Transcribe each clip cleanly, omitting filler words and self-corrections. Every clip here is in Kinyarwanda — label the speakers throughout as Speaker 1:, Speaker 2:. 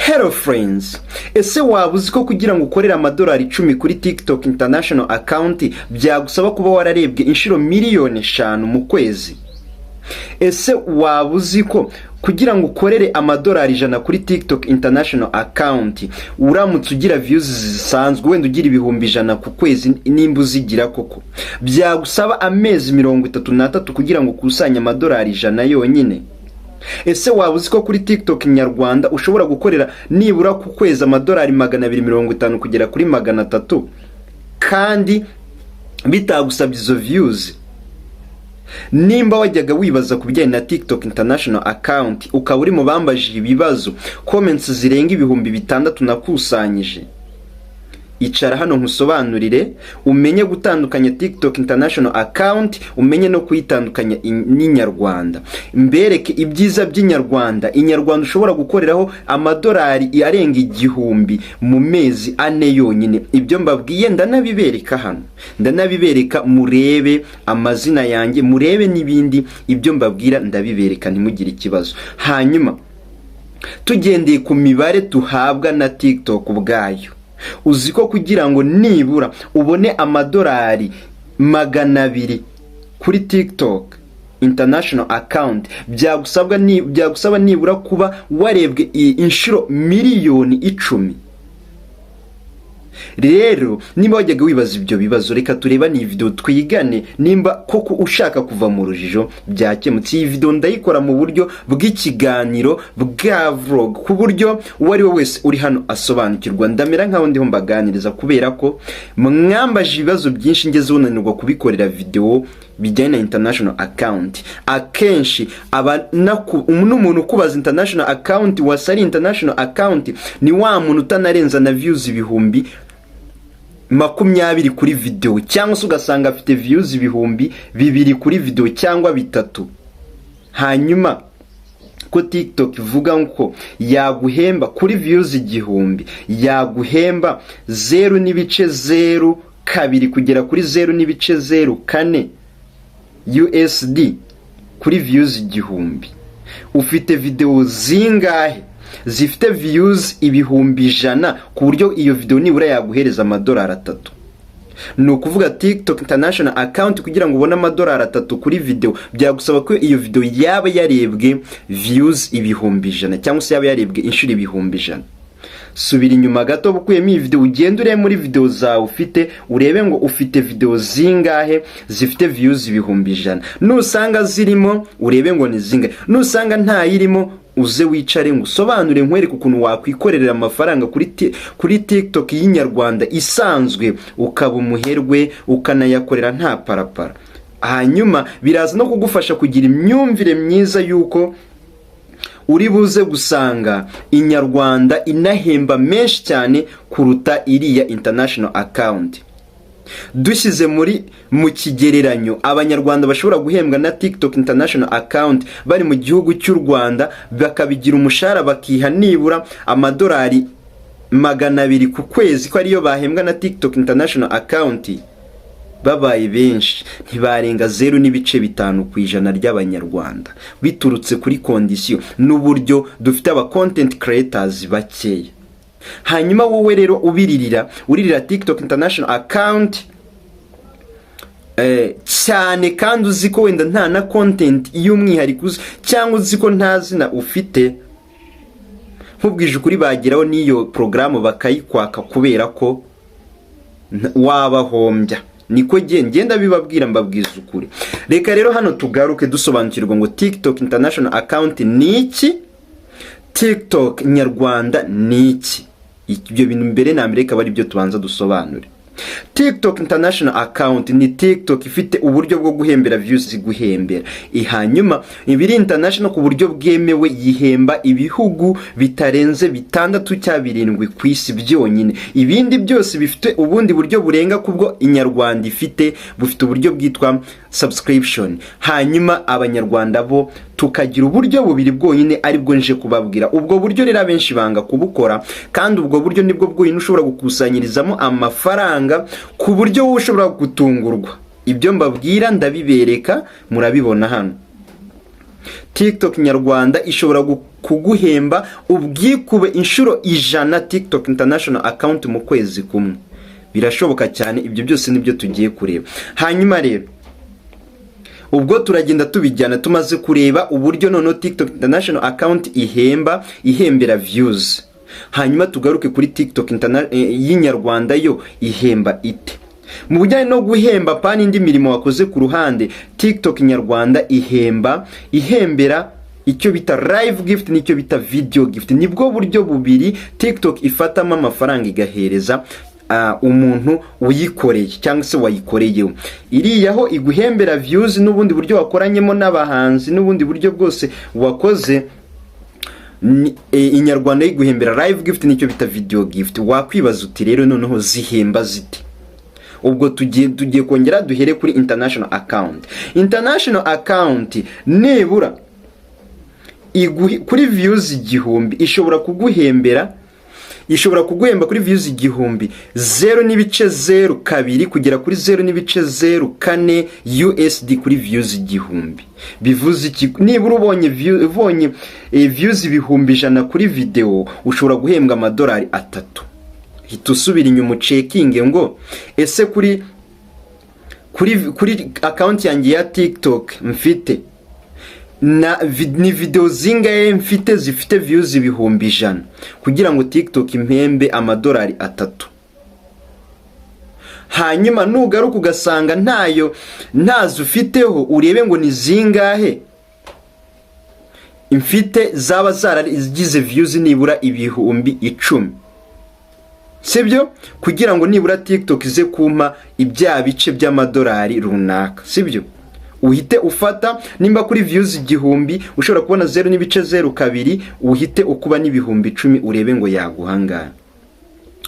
Speaker 1: Hello friends, ese waba uzi ko kugira ngo ukorere amadolari 10 kuri TikTok International account byagusaba kuba wararebwe inshuro miliyoni 5 mu kwezi? Ese waba uzi ko kugira ngo ukorere amadolari 100 kuri TikTok International account uramutse ugira views zisanzwe wenda ugira ibihumbi 100 ku kwezi nimba uzigira koko byagusaba amezi 33 kugira ngo ukusanye amadolari 100 yonyine? Ese waba uzi ko kuri TikTok nyarwanda ushobora gukorera nibura ku kwezi amadolari 250 kugera kuri 300 kandi bitagusabye izo views? Nimba wajyaga wibaza kubijyanye na TikTok International account ukaba uri mu bambajije ibibazo, comments zirenga ibihumbi 6 nakusanyije, icara hano nkusobanurire umenye gutandukanya TikTok International account, umenye no kuyitandukanya n'inyarwanda, mbereke ibyiza by'inyarwanda. Inyarwanda ushobora gukoreraho amadolari arenga 1000 mu mezi 4 yonyine. Ibyo mbabwiye ndanabibereka hano, ndanabibereka murebe amazina yanjye, murebe n'ibindi ibyo mbabwira ndabibereka ntimugire ikibazo. Hanyuma tugendeye ku mibare tuhabwa na TikTok ubwayo, uziko kugira ngo nibura ubone amadolari 200 kuri TikTok International account byagusaba nibura kuba warebwe inshuro miliyoni 10. Rero nimba wajyaga wibaza ibyo bibazo, reka tureba ni video twigane nimba koko ushaka kuva mu rujijo byakemutse. Iyi video ndayikora mu buryo bw'ikiganiro bwa vlog ku buryo uwari we wese uri hano asobanukirwa. Ndamera nkaho ndiho mbaganiriza kubera ko mwambaje ibibazo byinshi ngeze unanirwa kubikorera video bijyanye na international account. Akenshi umuntu kubaza international account wasari international account ni wa muntu utanarenza na views ibihumbi 20 kuri video, cyangwa se ugasanga afite views ibihumbi 2 kuri video cyangwa 3. Hanyuma ko TikTok ivuga ngo yaguhemba kuri views 1000 yaguhemba 0.02 kugera kuri 0.04 USD kuri views 1000. Ufite video zingahe zifite views ibihumbi 100 ku buryo iyo video nibura yaguhereza amadolari 3? No kuvuga TikTok International account kugira ngo ubone amadolari 3 kuri video byagusaba ko iyo video yaba yarebwe views ibihumbi 100 cyangwa se yaba yarebwe inshuro ibihumbi 100. Subira inyuma gato bukuyemo iyi video ugende urebe muri video zawe ufite, urebe ngo ufite video zingahe zifite views ibihumbi 100. Nusanga zirimo urebe ngo ni zingahe, nusanga nta yirimo uze wicare ngo usobanure nkwereke ukuntu wakwikorerera amafaranga kuri TikTok y'inyarwanda isanzwe ukaba umuherwe ukanayakorera nta parapara. Hanyuma biraza no kugufasha kugira imyumvire myiza yuko uri buze gusanga inyarwanda inahemba menshi cyane kuruta iriya international account. Dushyize mu kigereranyo abanyarwanda bashobora guhembwa na TikTok International account bari mu gihugu cy'u Rwanda bakabigira umushahara bakiha nibura amadolari 200 ku kwezi, ko ariyo bahembwa na TikTok International account, babaye benshi ntibarenga 0.5 kwijana ry'abanyarwanda, biturutse kuri condition n'uburyo dufite aba content creators bakeya. Hanyuma wowe rero uririra TikTok International account cyane kandi uziko wenda nta na content y'umwihariko cyangwa uziko nta zina ufite, nkubwije ukuri bageraho n'iyo program bakayikwaka kubera ko wabahombya. Niko ngenda bibabwira mbabwiza ukuri. Reka rero hano tugaruke dusobanukirwa ngo TikTok International account ni iki, TikTok nyarwanda ni iki. Ibyo bintu mbere na mbere akaba ari byo tubanza dusobanure. TikTok International account ni TikTok ifite uburyo bwo guhembera views ziguhembera. Hanyuma ibiri international ku buryo bwemewe yihemba ibihugu bitarenze 6 cyangwa 7 ku isi byonyine. Ibindi byose bifite ubundi buryo burenga kubwo inyarwanda ifite, bufite uburyo bwitwa subscription. Hanyuma abanyarwanda bo tukagira uburyo bubiri bwonyine ari bwo nje kubabwira. Ubwo buryo rero abenshi banga kubukora, kandi ubwo buryo nibwo bwonyine ushobora gukusanyirizamo amafaranga ku buryo wowe ushobora gutungurwa. Ibyo mbabwira ndabibereka murabibona hano. TikTok nyarwanda ishobora kuguhemba ubwikube inshuro 100 TikTok International account mu kwezi kumwe. Birashoboka cyane, ibyo byose nibyo tugiye kureba. Hanyuma rero ubwo turagenda tubijyana tumaze kureba uburyo noneho TikTok International account ihembera views. Hanyuma tugaruke kuri TikTok y'inyarwanda yo ihemba ite. Mu bijyanye no guhemba pani indi mirimo wakoze ku ruhande, TikTok nyarwanda ihembera icyo bita live gift n'icyo bita video gift. Nibwo buryo bubiri TikTok ifatamo amafaranga igahereza umuntu uyikoreye cyangwa se wayikoreyeho. Iriyaho iguhembera views n'ubundi buryo wakoranyemo n'abahanzi n'ubundi buryo bwose wakoze. Inyarwanda iguhembera live gift n'icyo bita video gift. Wakwibaza uti rero noneho zihemba ziti? Ubwo tugiye kongera duhere kuri international account. International account nebura kuri views 1000 ishobora kuguhemba kuri views 1000 0.02 kugera kuri 0.04 USD kuri views 1000. Bivuze iki? Nibura ubonye views 100,000 kuri video ushobora guhembwa amadolari 3. Hita usubira inyuma checking ngo ese kuri account yanjye ya TikTok mfite ni video zingahe mfite zifite views 100,000 kugira ngo TikTok impembe amadolari 3. Hanyuma nugaruka ugasanga ntazo ufiteho, urebe ngo ni zingahe mfite zaba zaragize views nibura 10,000. Sibyo? Kugira ngo nibura TikTok ize kumpa ibya bice by'amadolari runaka. Sibyo? Uhite ufata nimba kuri views 1000 ushobora kubona 0.02 uhite ukuba n'ibihumbi 10 urebe ngo yaguhangana.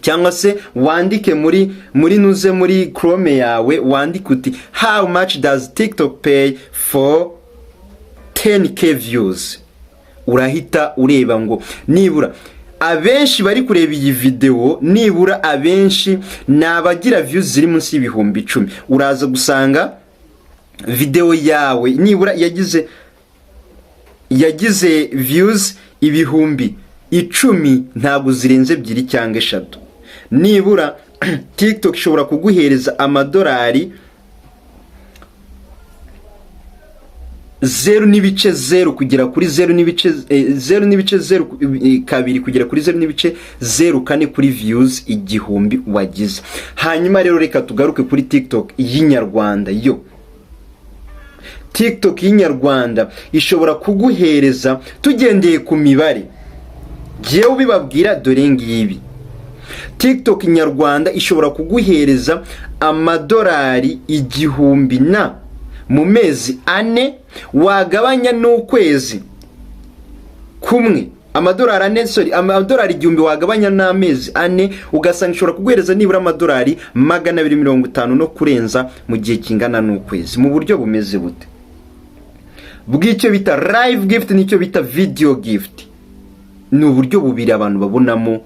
Speaker 1: Cyangwa se wandike muri Chrome yawe wandike uti how much does TikTok pay for 10k views. Urahita ureba ngo nibura abenshi bari kureba iyi video, nibura abenshi nabagira views ziri munsi y'ibihumbi 10. Uraza gusanga video yawe nibura yagize views 10,000 ntabwo zirenze 2 cyangwa 3. Nibura TikTok ishobora kuguhereza amadolari 0.0 kugera kuri 0.02 kugera kuri 0.04 kuri views 1000 wagize. Hanyuma rero reka tugaruke kuri TikTok y'inyarwanda yo. TikTok y'inyarwanda ishobora kuguhereza tugendeye ku mibare. Giye ubibabwira dore ngibi. TikTok nyarwanda ishobora kuguhereza amadolari 1,000 mu mezi 4 wagabanya n'ukwezi kumwe. Amadolari 1,000 wagabanya n'amezi 4 ugasanga ishobora kuguhereza nibura amadolari 250 no kurenza mu gihe kingana n'ukwezi. Mu buryo bumeze bute? Bw'icyo bita live gift n'icyo bita video gift. Ni uburyo bubiri abantu babonamo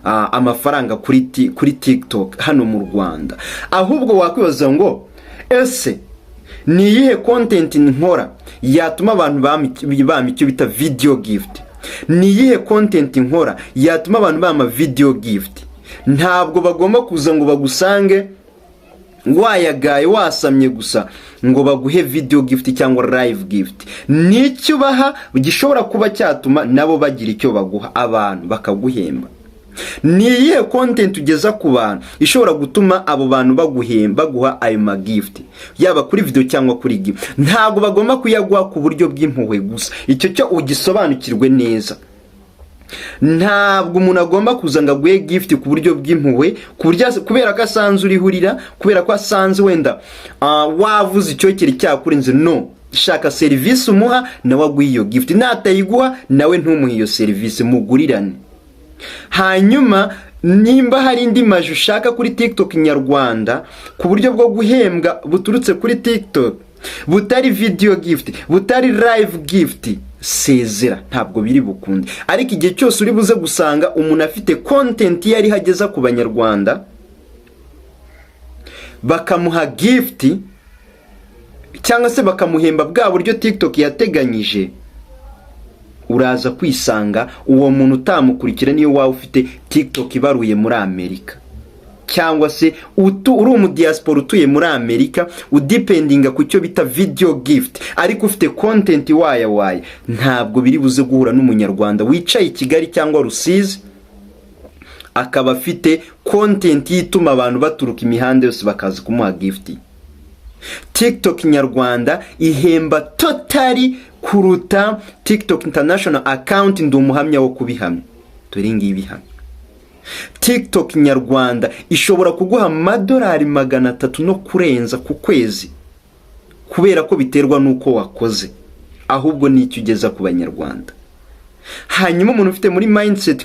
Speaker 1: amafaranga kuri TikTok hano mu Rwanda. Ahubwo wakwibaza ngo ese ni iyihe content nkora yatuma abantu bama icyo bita video gift? Ni iyihe content nkora yatuma abantu bama video gift? Ntabwo bagomba kuza ngo bagusange wayagaye wasamye gusa ngo baguhe video gift cyangwa live gift. Nicyo baha gishobora kuba cyatuma nabo bagira icyo baguha abantu bakaguhemba. Ni iyihe content ugeza ku bantu ishobora gutuma abo bantu baguha ayo ma gift, yaba kuri video cyangwa kuri gift? Ntabwo bagomba kuyaguha ku buryo bw'impuhwe gusa. Icyo cyo ugisobanukirwe neza. Ntabwo umuntu agomba kuzanga guhe gift ku buryo bw'impuhwe kubera ko asanze urihurira, kubera ko asanze wenda wavuze icyokere cyakurenze. No, shaka service umuha nawe aguha iyo gift. Natayiguha nawe ntumuhe iyo service, mugurirane. Hanyuma nimba hari indi maji ushaka kuri TikTok nyarwanda ku buryo bwo guhembwa buturutse kuri TikTok, butari video gift, butari live gift, sezera, ntabwo biri bukunde. Ariko igihe cyose uri buze gusanga umuntu afite content yari hageza ku banyarwanda bakamuha gift cyangwa se bakamuhemba bwa buryo TikTok yateganyije, uraza kwisanga uwo muntu utamukurikira niyo waba ufite TikTok ibaruye muri Amerika, cyangwa se uri umudiaspora utuye muri Amerika udependinga ku cyo bita video gift, ariko ufite content waya ntabwo biri buze guhura n'umunyarwanda wicaye i Kigali cyangwa Rusizi akaba afite content yituma abantu baturuka imihanda yose bakaza kumuha gift. TikTok nyarwanda ihemba totally kuruta TikTok international account, ndi umuhamya wo kubihamya. Dore ngibi hano TikTok nyarwanda ishobora kuguha amadolari 300 no kurenza ku kwezi, kubera ko biterwa nuko wakoze, ahubwo nicyo ugeza ku banyarwanda. Hanyuma umuntu ufite muri mindset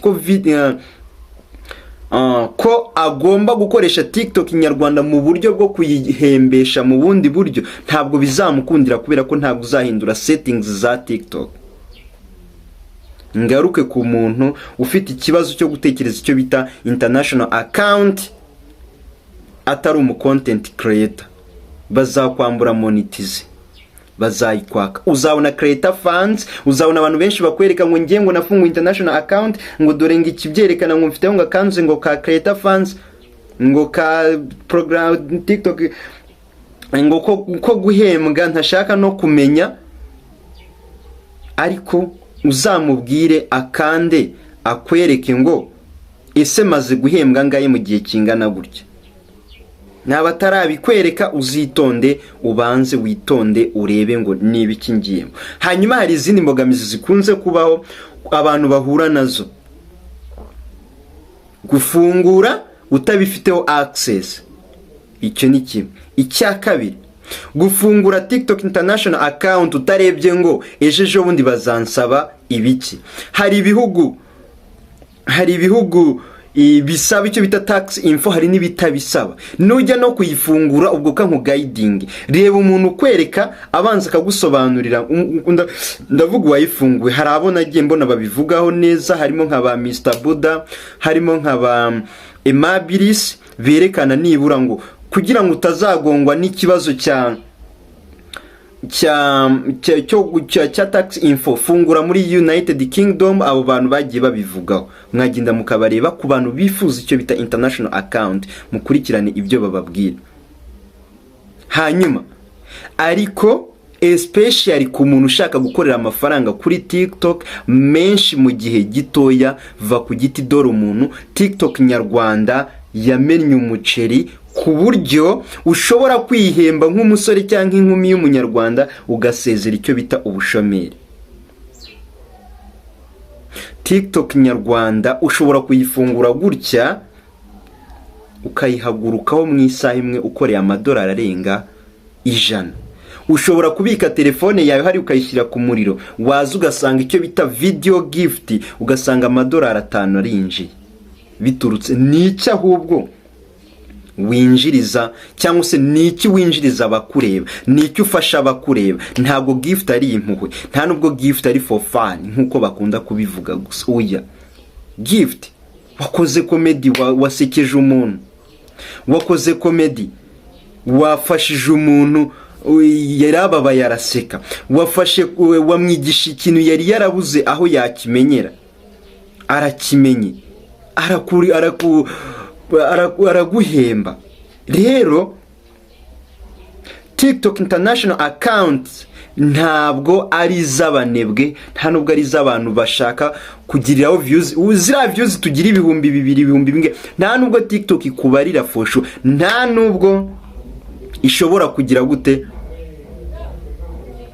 Speaker 1: ko agomba gukoresha TikTok nyarwanda mu buryo bwo kuyihembesha mu bundi buryo, ntabwo bizamukundira, kubera ko ntabwo uzahindura settings za TikTok. Ngaruke ku muntu ufite ikibazo cyo gutekereza icyo bita international account atari umu content creator, bazakwambura monetize, bazayikwaka. Uzabona creator funds, uzabona abantu benshi bakwereka ngo ngiye ngo nafunga international account, ngo dore ngo ikibyerekana ngo mfite ngo account ngo ka creator funds, ngo ka program TikTok, ngo ko guhembwa ntashaka no kumenya. Ariko uzamubwire akande akwereke ngo ese maze guhembwa ngaye mu gihe kingana gutya. Naba tarabikwereka uzitonde, ubanze witonde urebe ngo nibiki ngiyemo. Hanyuma hari izindi mbogamizi zikunze kubaho abantu bahura nazo: gufungura utabifiteho access. Icyo ni kimwe. Icya kabiri, gufungura TikTok international account utarebye ngo ejeje bundi bazansaba ibiki. Hari ibihugu bisaba icyo bita tax info, hari n'ibitabisaba. Nujya no kuyifungura ubwo kanku guiding, reba umuntu kwereka abanza akagusobanurira. Ndavuga wayifunguye, hari abo nagiye mbona babivugaho neza, harimo nka ba Mr Buddha, harimo nka ba Emabilis, berekana nibura ngo kugira ngo utazagongwa n'ikibazo cya tax info, fungura muri United Kingdom. Abo bantu bagiye babivugaho, mwagenda mukabareba ku bantu bifuza icyo bita international account, mukurikirane ibyo bababwira. Hanyuma ariko especially ku muntu ushaka gukorera amafaranga kuri TikTok menshi mu gihe gitoya, va ku giti dore umuntu TikTok nyarwanda yamennye umuceri, ku buryo ushobora kwihemba nk'umusore cyangwa inkumi y'umunyarwanda ugasezera icyo bita ubushomeri. TikTok nyarwanda ushobora kuyifungura gutya ukayihagurukaho mu isaha imwe ukoreye amadolari arenga 100. Ushobora kubika telefone yawe hari ukayishyira ku muriro, waza ugasanga icyo bita video gift, ugasanga amadolari 5 arinjiye. Biturutse n'icyo ahubwo winjiriza, cyangwa se n'iki winjiriza abakureba, n'iki ufasha abakureba. Ntabwo gift ari impuhwe, nta nubwo gift ari for fun nkuko bakunda kubivuga gusa. Oya, gift wakoze comedy, wasekeje umuntu, wakoze comedy, wafashije umuntu yarababaye yaraseka, wamwigisha ikintu yari yarabuze aho yakimenyera, arakimenye, araguhemba. Rero TikTok international account ntabwo ari z'abanebwe, nta nubwo ari z'abantu bashaka kugiriraho views. Uzira views tugira 2,000 nta nubwo TikTok ikubarira fosho, nta nubwo ishobora kugira gute,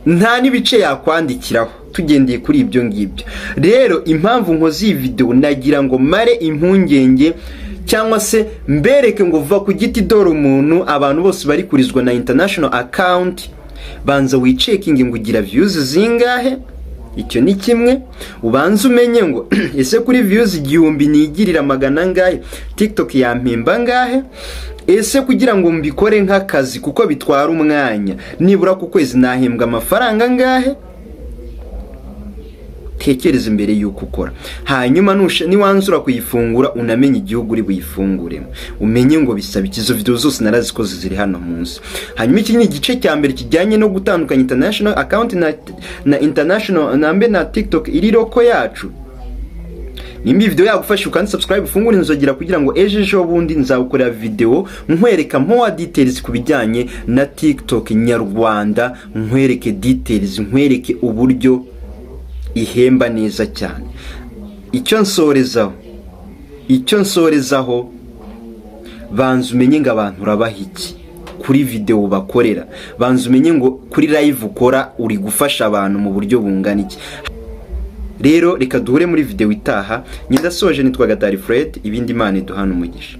Speaker 1: nta nibice yakwandikiraho. Tugendeye kuri ibyo ngibyo rero, impamvu nkoze iyi video nagira ngo mare impungenge, cyangwa se mbereke ngo va ku giti dore umuntu abantu bose bari kurizwa na international account, banza wicekinge ngo ugira views zingahe. Icyo ni kimwe. Ubanza umenye ngo ese kuri views 1000 nigirira 100 ngahe, TikTok yampemba ngahe. Ese kugira ngo mbikore nk'akazi kuko bitwara umwanya, nibura ku kwezi nahembwa amafaranga ngahe. tekereza imbere y'uko ukora. Hanyuma niwanzura kuyifungura unamenye igihugu uri buyifunguremo, umenye ngo bisaba ikizo. Video zose narazikoze ziri hano munsi. Hanyuma iki ni igice cya mbere kijyanye no gutandukanya international account na international na TikTok iri loko yacu. Nimba video yagufasha ukandi subscribe ufungure inzogera kugira ngo ejo bundi nzagukorera video nkwereka more details kubijyanye na TikTok nyarwanda, nkwereke details, nkwereke uburyo ihemba neza cyane. Icyo nsorezaho banza umenye ngo abantu urabaha iki kuri video bakorera, banza umenye ngo kuri live ukora uri gufasha abantu mu buryo bungana iki. Rero reka duhure muri video itaha. Nyidasoje nitwa Gatari Fred, ibindi Imana iduhana umugisha.